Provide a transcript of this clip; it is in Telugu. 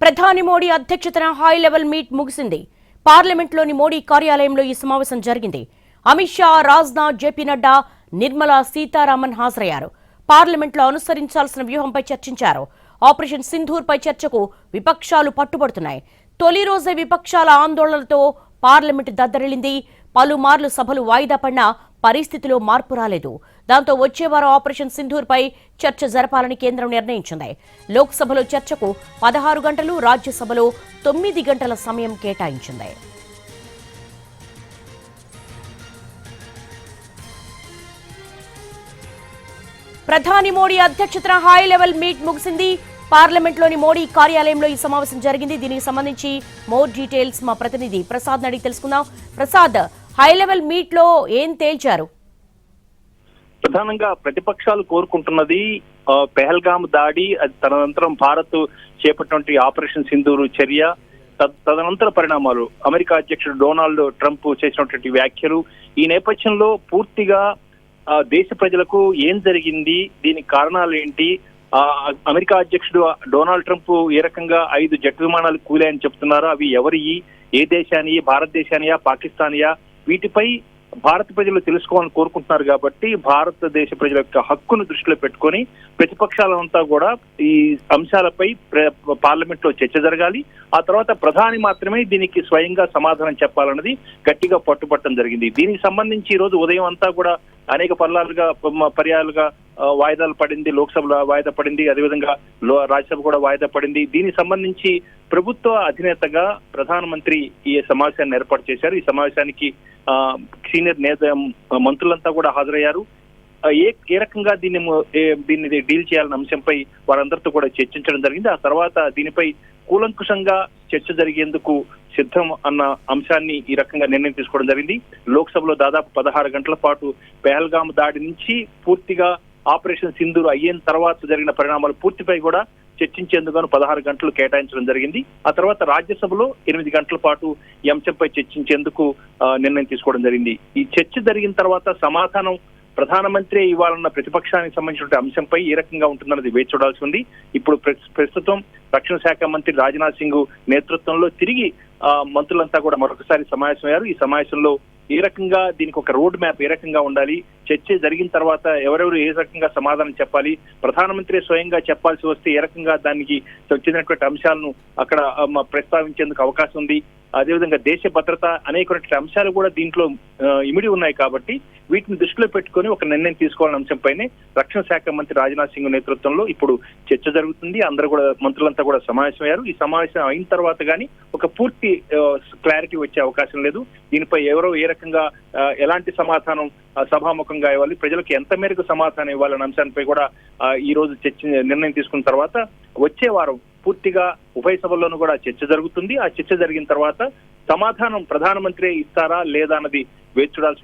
ప్రధాని మోడీ అధ్యక్షతన హై లెవెల్ మీట్ ముగిసింది. పార్లమెంట్లోని మోడీ కార్యాలయంలో ఈ సమావేశం జరిగింది. అమిత్ షా, రాజ్నాథ్, జేపీ నడ్డా, నిర్మలా సీతారామన్ హాజరయ్యారు. పార్లమెంట్లో అనుసరించాల్సిన వ్యూహంపై చర్చించారు. ఆపరేషన్ సింధూర్ పై చర్చకు విపక్షాలు పట్టుబడుతున్నాయి. తొలి రోజే విపక్షాల ఆందోళనలతో పార్లమెంట్ దద్దరిల్లింది. పలుమార్లు సభలు వాయిదా పడినా పరిస్థితిలో మార్పు రాలేదు. దాంతో వచ్చే వారం ఆపరేషన్ సింధూర్ పై చర్చ జరపాలని కేంద్రం నిర్ణయించింది. లోక్సభలో చర్చకు 16 గంటలు, రాజ్యసభలో 9 గంటల సమయం కేటాయించింది. ప్రధాని మోడీ అధ్యక్షతన హై లెవెల్ మీట్ ముగిసింది. పార్లమెంట్లోని మోడీ కార్యాలయంలో ఈ సమావేశం జరిగింది. దీనికి సంబంధించి మోర్ డీటెయిల్స్ మా ప్రతినిధి ప్రసాద్ అడిగి తెలుసుకుందాం. ప్రసాద్, హై లెవెల్ మీట్ లో ఏం తేల్చారు? ప్రధానంగా ప్రతిపక్షాలు కోరుకుంటున్నది పెహల్గామ్ దాడి, తదనంతరం భారత్ చేపట్టినటువంటి ఆపరేషన్ సింధూర్ చర్య, తదనంతర పరిణామాలు, అమెరికా అధ్యక్షుడు డొనాల్డ్ ట్రంప్ చేసినటువంటి వ్యాఖ్యలు. ఈ నేపథ్యంలో పూర్తిగా దేశ ప్రజలకు ఏం జరిగింది, దీనికి కారణాలు ఏంటి, అమెరికా అధ్యక్షుడు డొనాల్డ్ ట్రంప్ ఏ రకంగా 5 జెట్ విమానాలు కూలాయని చెప్తున్నారో అవి ఎవరియి, ఏ దేశానియా, భారతదేశానియా, పాకిస్తానియా, వీటిపై భారత ప్రజలు తెలుసుకోవాలని కోరుకుంటున్నారు. కాబట్టి భారతదేశ ప్రజల యొక్క హక్కును దృష్టిలో పెట్టుకొని ప్రతిపక్షాలంతా కూడా ఈ అంశాలపై పార్లమెంట్ లో చర్చ జరగాలి. ఆ తర్వాత ప్రధాని మాత్రమే దీనికి స్వయంగా సమాధానం చెప్పాలన్నది గట్టిగా పట్టుబట్టడం జరిగింది. దీనికి సంబంధించి ఈ రోజు ఉదయం అంతా కూడా అనేక పర్యాలుగా వాయిదాలు పడింది. లోక్సభలో వాయిదా పడింది, అదేవిధంగా రాజ్యసభ కూడా వాయిదా పడింది. దీనికి సంబంధించి ప్రభుత్వ అధినేతగా ప్రధానమంత్రి ఈ సమావేశాన్ని ఏర్పాటు చేశారు. ఈ సమావేశానికి సీనియర్ మంత్రులంతా కూడా హాజరయ్యారు. ఏ రకంగా దీన్ని డీల్ చేయాలన్న అంశంపై వారందరితో కూడా చర్చించడం జరిగింది. ఆ తర్వాత దీనిపై కూలంకుషంగా చర్చ జరిగేందుకు సిద్ధం అన్న అంశాన్ని ఈ రకంగా నిర్ణయం తీసుకోవడం జరిగింది. లోక్సభలో దాదాపు 16 గంటల పాటు పెహల్గామ్ దాడి నుంచి పూర్తిగా ఆపరేషన్ సింధూర్ అయిన తర్వాత జరిగిన పరిణామాలు పూర్తిపై కూడా చర్చించేందుకు 16 గంటలు కేటాయించడం జరిగింది. ఆ తర్వాత రాజ్యసభలో 8 గంటల పాటు ఈ అంశంపై చర్చించేందుకు నిర్ణయం తీసుకోవడం జరిగింది. ఈ చర్చ జరిగిన తర్వాత సమాధానం ప్రధానమంత్రి ఇవ్వాలన్న ప్రతిపక్షానికి సంబంధించిన అంశంపై ఏ రకంగా ఉంటుందన్నది వేచి చూడాల్సి ఉంది. ఇప్పుడు ప్రస్తుతం రక్షణ శాఖ మంత్రి రాజ్నాథ్ సింగ్ నేతృత్వంలో తిరిగి మంత్రులంతా కూడా మరొకసారి సమావేశమయ్యారు. ఈ సమావేశంలో ఏ రకంగా దీనికి ఒక రోడ్ మ్యాప్ ఏ రకంగా ఉండాలి, చర్చ జరిగిన తర్వాత ఎవరెవరు ఏ రకంగా సమాధానం చెప్పాలి, ప్రధానమంత్రి స్వయంగా చెప్పాల్సి వస్తే ఏ రకంగా దానికి చెందినటువంటి అంశాలను అక్కడ ప్రస్తావించేందుకు అవకాశం ఉంది. అదేవిధంగా దేశ భద్రత అనేకటువంటి అంశాలు కూడా దీంట్లో ఇమిడి ఉన్నాయి. కాబట్టి వీటిని దృష్టిలో పెట్టుకుని ఒక నిర్ణయం తీసుకోవాలనే అంశంపైనే రక్షణ శాఖ మంత్రి రాజ్నాథ్ సింగ్ నేతృత్వంలో ఇప్పుడు చర్చ జరుగుతుంది. అందరూ కూడా మంత్రులంతా కూడా సమావేశమయ్యారు. ఈ సమావేశం అయిన తర్వాత కానీ ఒక పూర్తి క్లారిటీ వచ్చే అవకాశం లేదు. దీనిపై ఎవరో ఏ రకంగా ఎలాంటి సమాధానం సభాముఖంగా ఇవ్వాలి, ప్రజలకు ఎంత మేరకు సమాధానం ఇవ్వాలనే అంశాలపై కూడా ఈ రోజు నిర్ణయం తీసుకున్న తర్వాత వచ్చే వారం పూర్తిగా ఉభయ సభల్లోనూ కూడా చర్చ జరుగుతుంది. ఆ చర్చ జరిగిన తర్వాత సమాధానం ప్రధానమంత్రి ఇస్తారా లేదా అన్నది వేచి చూడాల్సి